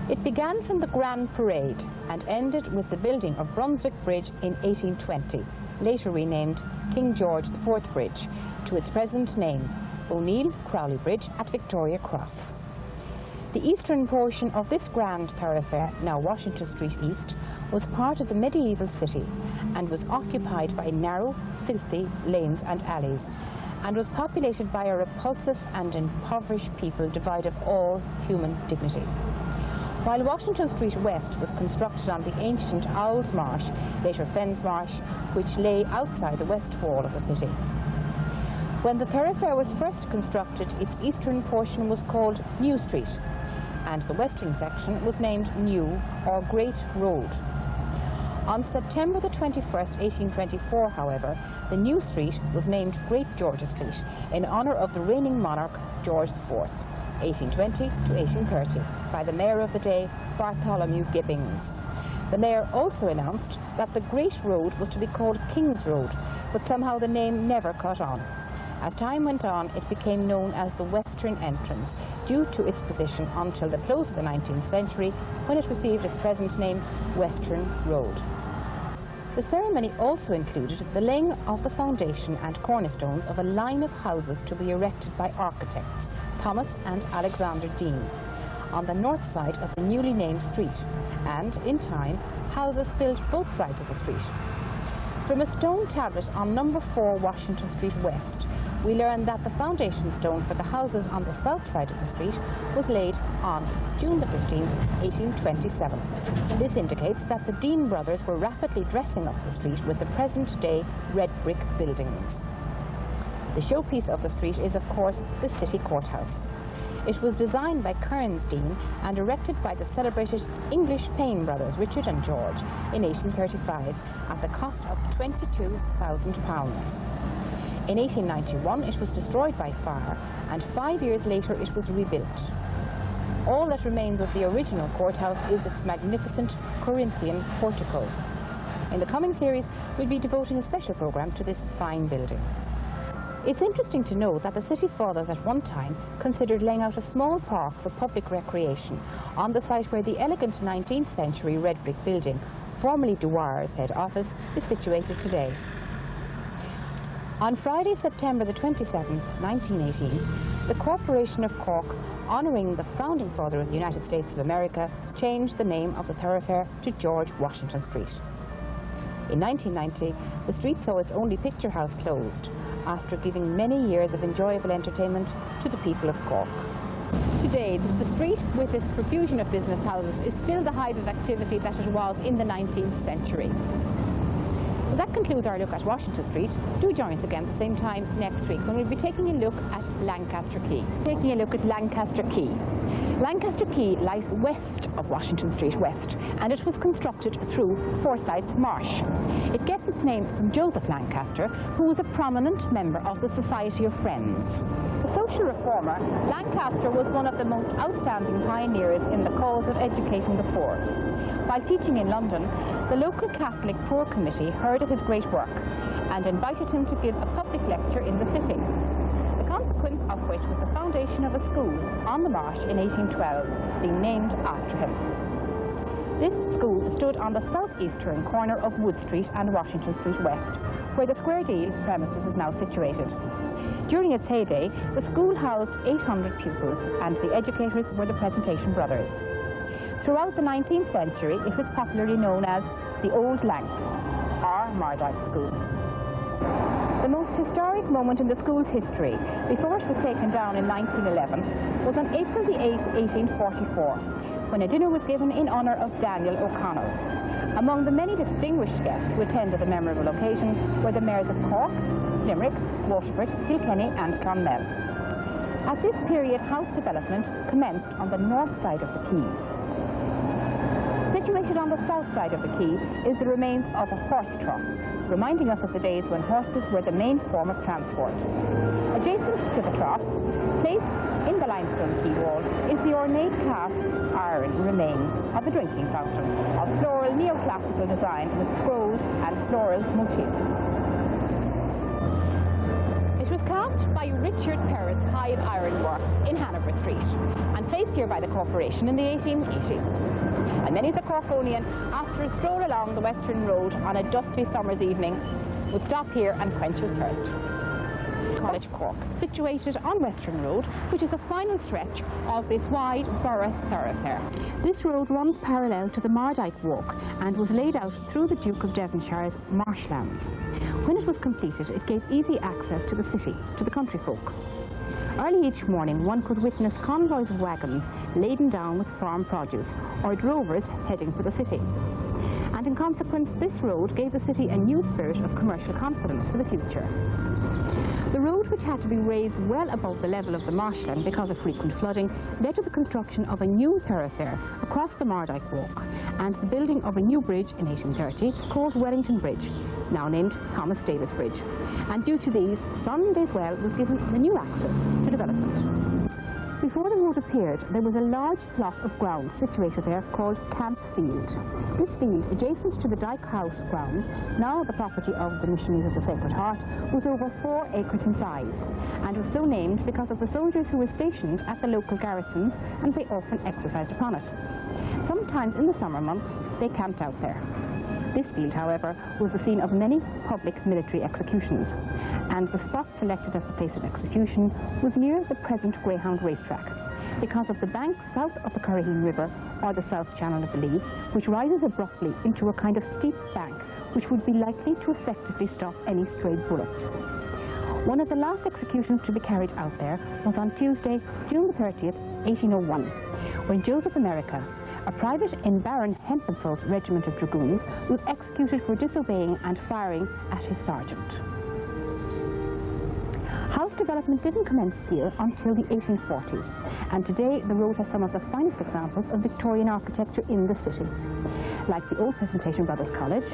It began from the Grand Parade and ended with the building of Brunswick Bridge in 1820, later renamed King George IV Bridge, to its present name, O'Neill Crowley Bridge at Victoria Cross. The eastern portion of this grand thoroughfare, now Washington Street East, was part of the medieval city and was occupied by narrow, filthy lanes and alleys, and was populated by a repulsive and impoverished people devoid of all human dignity. While Washington Street West was constructed on the ancient Owl's Marsh, later Fens Marsh, which lay outside the west wall of the city. When the thoroughfare was first constructed, its eastern portion was called New Street, and the western section was named New or Great Road. On September the 21st, 1824, however, the New Street was named Great George's Street in honour of the reigning monarch George IV, 1820 to 1830, by the mayor of the day, Bartholomew Gibbings. The mayor also announced that the Great Road was to be called King's Road, but somehow the name never caught on. As time went on, it became known as the Western Entrance, due to its position until the close of the 19th century, when it received its present name, Western Road. The ceremony also included the laying of the foundation and cornerstones of a line of houses to be erected by architects, Thomas and Alexander Dean, on the north side of the newly named street, and, in time, houses filled both sides of the street. From a stone tablet on number 4 Washington Street West, we learn that the foundation stone for the houses on the south side of the street was laid on June the 15th, 1827. This indicates that the Dean brothers were rapidly dressing up the street with the present-day red brick buildings. The showpiece of the street is, of course, the City Courthouse. It was designed by Kearns Dean and erected by the celebrated English Payne brothers, Richard and George, in 1835 at the cost of £22,000. In 1891 it was destroyed by fire, and 5 years later it was rebuilt. All that remains of the original courthouse is its magnificent Corinthian portico. In the coming series, we'll be devoting a special programme to this fine building. It's interesting to know that the city fathers at one time considered laying out a small park for public recreation on the site where the elegant 19th century red brick building, formerly Dwyer's head office, is situated today. On Friday, September the 27th, 1918, the Corporation of Cork, honouring the founding father of the United States of America, changed the name of the thoroughfare to George Washington Street. In 1990, the street saw its only picture house closed, after giving many years of enjoyable entertainment to the people of Cork. Today, the street, with its profusion of business houses, is still the hive of activity that it was in the 19th century. Well, that concludes our look at Washington Street. Do join us again at the same time next week when we'll be taking a look at Lancaster Quay. Taking a look at Lancaster Quay. Lancaster Quay lies west of Washington Street West, and it was constructed through Forsyth Marsh. It gets its name from Joseph Lancaster, who was a prominent member of the Society of Friends. A social reformer, Lancaster was one of the most outstanding pioneers in the cause of educating the poor. While teaching in London, the local Catholic Poor Committee heard of his great work and invited him to give a public lecture in the city. The consequence of which was the foundation of a school on the Marsh in 1812, being named after him. This school stood on the southeastern corner of Wood Street and Washington Street West, where the Square Deal premises is now situated. During its heyday, the school housed 800 pupils, and the educators were the Presentation Brothers. Throughout the 19th century, it was popularly known as the Old Lancs, or Mardyke School. The most historic moment in the school's history, before it was taken down in 1911, was on April the 8th, 1844, when a dinner was given in honour of Daniel O'Connell. Among the many distinguished guests who attended the memorable occasion were the mayors of Cork, Limerick, Waterford, Kilkenny and Clonmel. At this period, house development commenced on the north side of the quay. Situated on the south side of the quay is the remains of a horse trough, reminding us of the days when horses were the main form of transport. Adjacent to the trough, placed in the limestone quay wall, is the ornate cast iron remains of a drinking fountain of floral neoclassical design with scrolled and floral motifs. It was carved by Richard Perrott Hive Iron Works in Hanover Street and placed here by the corporation in the 1880s. And many a Corkonian, after a stroll along the Western Road on a dusty summer's evening, would stop here and quench his thirst. College Cork, situated on Western Road, which is the final stretch of this wide borough thoroughfare. This road runs parallel to the Mardyke Walk and was laid out through the Duke of Devonshire's marshlands. When it was completed, it gave easy access to the city, to the country folk. Early each morning, one could witness convoys of wagons laden down with farm produce, or drovers heading for the city. And in consequence, this road gave the city a new spirit of commercial confidence for the future. The road, which had to be raised well above the level of the marshland because of frequent flooding, led to the construction of a new thoroughfare across the Mardyke Walk and the building of a new bridge in 1830 called Wellington Bridge, now named Thomas Davis Bridge. And due to these, Sunday's-Well was given renewed access to development. Before the road appeared, there was a large plot of ground situated there called Camp Field. This field, adjacent to the Dyke House grounds, now the property of the Missionaries of the Sacred Heart, was over 4 acres in size, and was so named because of the soldiers who were stationed at the local garrisons, and they often exercised upon it. Sometimes in the summer months, they camped out there. This field, however, was the scene of many public military executions, and the spot selected as the place of execution was near the present Greyhound racetrack, because of the bank south of the Curraheen River, or the south channel of the Lee, which rises abruptly into a kind of steep bank which would be likely to effectively stop any stray bullets. One of the last executions to be carried out there was on Tuesday, June the 30th, 1801, when Joseph America, a private in Baron Hempensall's regiment of dragoons, was executed for disobeying and firing at his sergeant. House development didn't commence here until the 1840s, and today the road has some of the finest examples of Victorian architecture in the city, like the old Presentation Brothers College,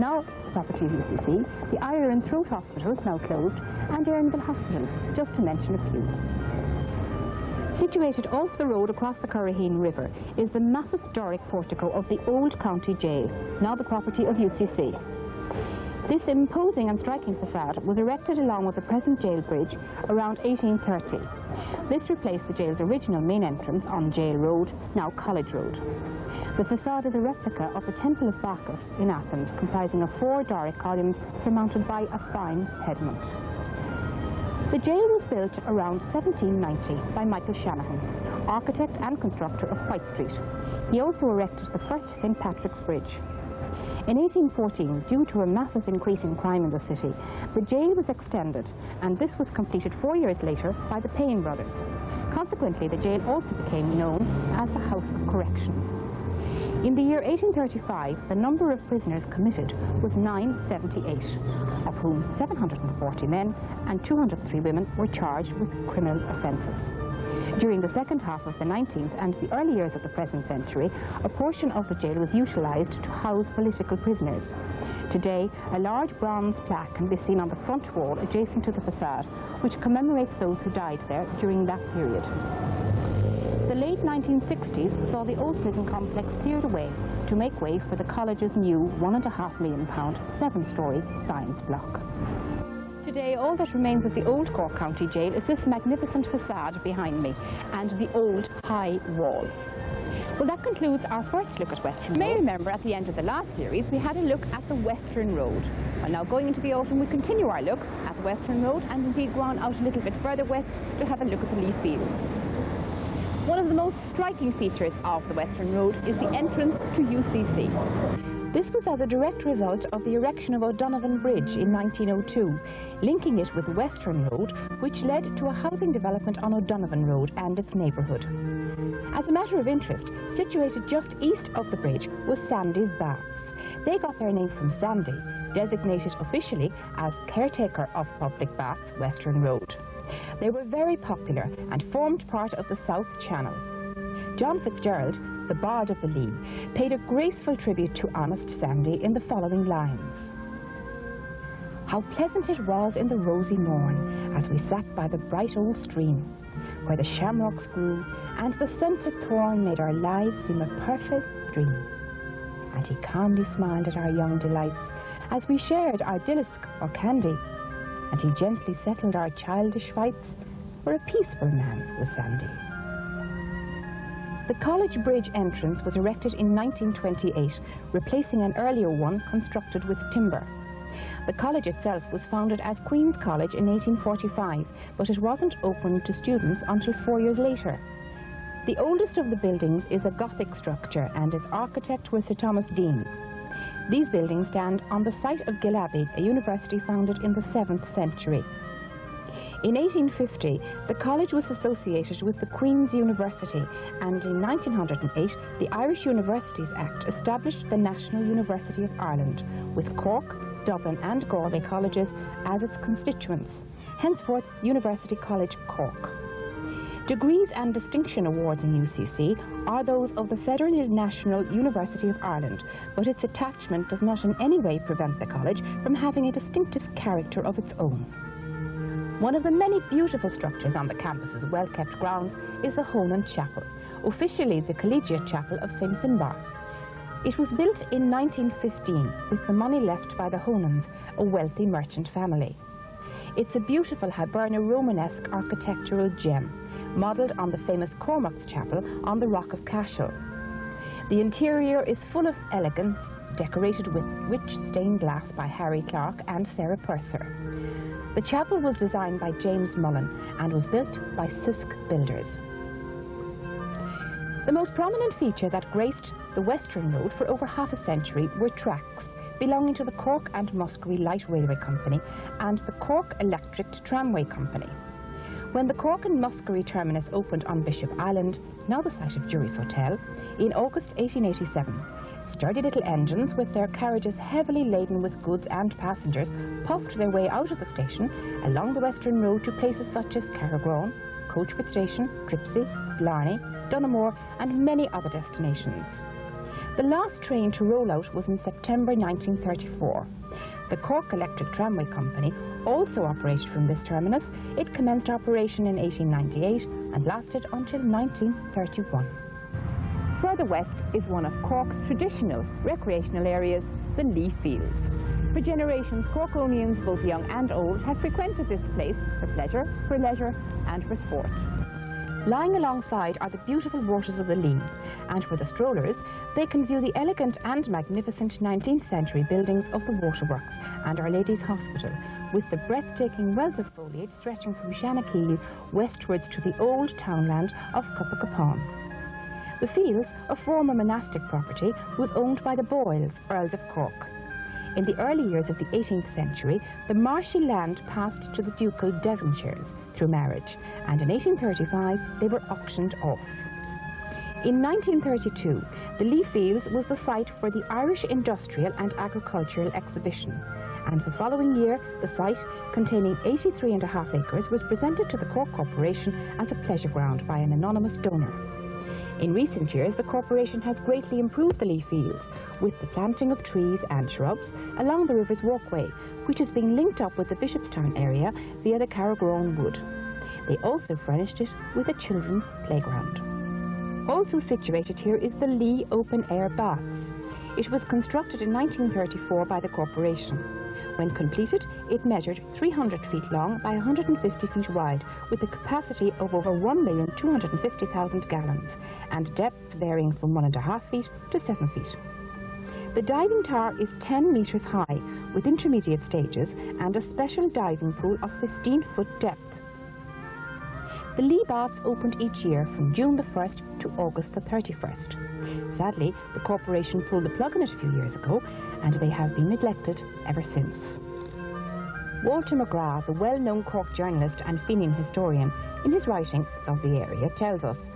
Now the property of UCC, the Ire and Throat Hospital, now closed, and Erinville Hospital, just to mention a few. Situated off the road across the Curraheen River is the massive Doric portico of the old county jail, now the property of UCC. This imposing and striking facade was erected along with the present jail bridge around 1830. This replaced the jail's original main entrance on Jail Road, now College Road. The facade is a replica of the Temple of Bacchus in Athens, comprising of 4 Doric columns surmounted by a fine pediment. The jail was built around 1790 by Michael Shanahan, architect and constructor of White Street. He also erected the first St. Patrick's Bridge. In 1814, due to a massive increase in crime in the city, the jail was extended, and this was completed 4 years later by the Payne brothers. Consequently, the jail also became known as the House of Correction. In the year 1835, the number of prisoners committed was 978, of whom 740 men and 203 women were charged with criminal offences. During the second half of the 19th and the early years of the present century, a portion of the jail was utilised to house political prisoners. Today, a large bronze plaque can be seen on the front wall adjacent to the facade, which commemorates those who died there during that period. The late 1960s saw the old prison complex cleared away to make way for the college's new £1.5 million 7-storey science block. Today, all that remains of the old Cork County Jail is this magnificent facade behind me and the old high wall. Well, that concludes our first look at Western Road. You may remember at the end of the last series we had a look at the Western Road. Well, now going into the autumn we continue our look at the Western Road and indeed go on out a little bit further west to have a look at the Leaf Fields. One of the most striking features of the Western Road is the entrance to UCC. This was as a direct result of the erection of O'Donovan Bridge in 1902, linking it with Western Road, which led to a housing development on O'Donovan Road and its neighbourhood. As a matter of interest, situated just east of the bridge was Sandy's Baths. They got their name from Sandy, designated officially as caretaker of public baths Western Road. They were very popular and formed part of the South Channel. John Fitzgerald, the bard of the Lee, paid a graceful tribute to honest Sandy in the following lines. How pleasant it was in the rosy morn, as we sat by the bright old stream, where the shamrocks grew, and the scented thorn made our lives seem a perfect dream. And he calmly smiled at our young delights, as we shared our dillisk or candy, and he gently settled our childish fights, for a peaceful man was Sandy. The College Bridge entrance was erected in 1928, replacing an earlier one constructed with timber. The college itself was founded as Queen's College in 1845, but it wasn't opened to students until 4 years later. The oldest of the buildings is a Gothic structure, and its architect was Sir Thomas Deane. These buildings stand on the site of Gill Abbey, a university founded in the 7th century. In 1850, the college was associated with the Queen's University, and in 1908, the Irish Universities Act established the National University of Ireland, with Cork, Dublin and Galway colleges as its constituents, henceforth University College Cork. Degrees and distinction awards in UCC are those of the Federal National University of Ireland, but its attachment does not in any way prevent the college from having a distinctive character of its own. One of the many beautiful structures on the campus's well-kept grounds is the Honan Chapel, officially the Collegiate Chapel of St. Finbar. It was built in 1915 with the money left by the Honans, a wealthy merchant family. It's a beautiful Hiberno Romanesque architectural gem, modelled on the famous Cormac's Chapel on the Rock of Cashel. The interior is full of elegance, decorated with rich stained glass by Harry Clark and Sarah Purser. The chapel was designed by James Mullen and was built by Sisk Builders. The most prominent feature that graced the Western Road for over half a century were tracks belonging to the Cork and Muskerry Light Railway Company and the Cork Electric Tramway Company. When the Cork and Muskerry terminus opened on Bishop Island, now the site of Jury's Hotel, in August 1887, sturdy little engines with their carriages heavily laden with goods and passengers puffed their way out of the station along the Western Road to places such as Carrigrone, Coachpit Station, Tripsy, Blarney, Dunamore and many other destinations. The last train to roll out was in September 1934. The Cork Electric Tramway Company also operated from this terminus. It commenced operation in 1898 and lasted until 1931. Further west is one of Cork's traditional recreational areas, the Lee Fields. For generations, Corkonians, both young and old, have frequented this place for pleasure, for leisure and for sport. Lying alongside are the beautiful waters of the Lee, and for the strollers, they can view the elegant and magnificent 19th century buildings of the waterworks and Our Lady's Hospital, with the breathtaking wealth of foliage stretching from Shanakeel westwards to the old townland of Cuppagapon. The Fields, a former monastic property, was owned by the Boyles, Earls of Cork. In the early years of the 18th century, the marshy land passed to the ducal Devonshires through marriage, and in 1835 they were auctioned off. In 1932, the Lee Fields was the site for the Irish Industrial and Agricultural Exhibition, and the following year the site, containing 83.5 acres, was presented to the Cork Corporation as a pleasure ground by an anonymous donor. In recent years, the corporation has greatly improved the Lee Fields with the planting of trees and shrubs along the river's walkway, which is being linked up with the Bishopstown area via the Carragrone Wood. They also furnished it with a children's playground. Also situated here is the Lee Open Air Baths. It was constructed in 1934 by the corporation. When completed, it measured 300 feet long by 150 feet wide, with a capacity of over 1,250,000 gallons, and depths varying from 1.5 feet to 7 feet. The diving tower is 10 metres high, with intermediate stages and a special diving pool of 15-foot depth. The Lee Baths opened each year from June the 1st to August the 31st. Sadly, the corporation pulled the plug on it a few years ago, and they have been neglected ever since. Walter McGrath, the well-known Cork journalist and Fenian historian, in his writings of the area, tells us,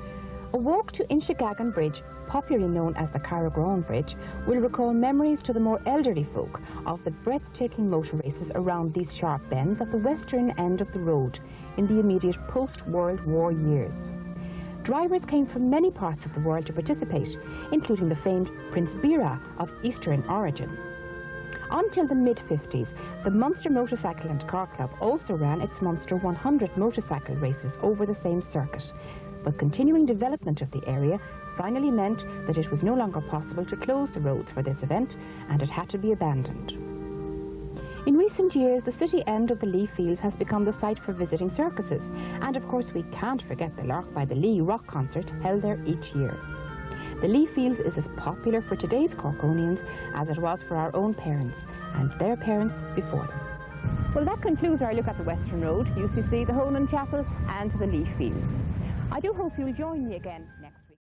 "A walk to Inchigagan Bridge, popularly known as the Carragrone Bridge, will recall memories to the more elderly folk of the breathtaking motor races around these sharp bends at the western end of the road in the immediate post-World War years. Drivers came from many parts of the world to participate, including the famed Prince Bira of Eastern origin. Until the mid-50s, the Munster Motorcycle and Car Club also ran its Munster 100 motorcycle races over the same circuit, but continuing development of the area finally meant that it was no longer possible to close the roads for this event, and it had to be abandoned. In recent years, the city end of the Lee Fields has become the site for visiting circuses, and of course we can't forget the Lark by the Lee rock concert held there each year. The Lee Fields is as popular for today's Corkonians as it was for our own parents and their parents before them. Well, that concludes our look at the Western Road, UCC, the Honan Chapel and the Lee Fields. I do hope you'll join me again